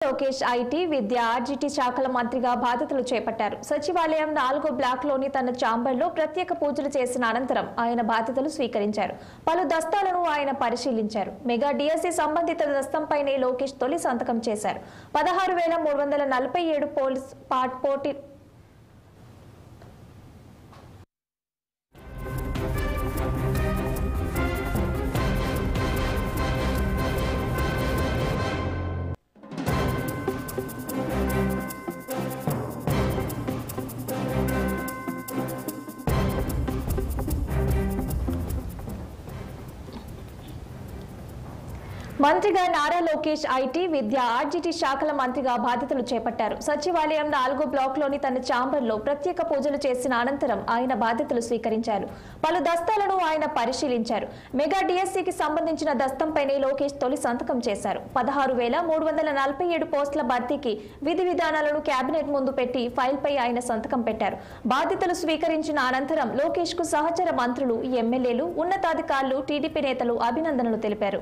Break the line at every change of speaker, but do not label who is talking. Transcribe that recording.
Lokesh IT, విద్య, ఆర్జిటి శాఖల మంత్రిగా బాధ్యతలు చేపట్టారు. సచివాలయం 4 బ్లాక్లోని తన ఛాంబర్లో ప్రత్యేక పూజలు చేసిన అనంతరం ఆయన బాధ్యతలు స్వీకరించారు. పలు దస్తాలను ఆయన పరిశీలించారు. మెగా డిఎస్సి సంబంధిత దస్తంపైనే లోకేష్ తొలి సంతకం చేశారు. 16,347 పోటీ మంత్రిగా నారా లోకేష్ ఐటీ, విద్య, ఆర్జిటి శాఖల మంత్రిగా బాధ్యతలు చేపట్టారు. సచివాలయం 4 బ్లాక్లోని తన ఛాంబర్లో ప్రత్యేక పూజలు చేసిన అనంతరం ఆయన బాధ్యతలు స్వీకరించారు. పలు దస్తాలను ఆయన పరిశీలించారు. మెగా డిఎస్సికి సంబంధించిన దస్తంపైనే లోకేష్ తొలి సంతకం చేశారు. 16,347 పోస్టుల భర్తీకి విధి విధానాలను కేబినెట్ ముందు పెట్టి ఫైల్పై ఆయన సంతకం పెట్టారు. బాధ్యతలు స్వీకరించిన అనంతరం లోకేష్ కు సహచర మంత్రులు, ఎమ్మెల్యేలు, ఉన్నతాధికారులు, టీడీపీ నేతలు అభినందనలు తెలిపారు.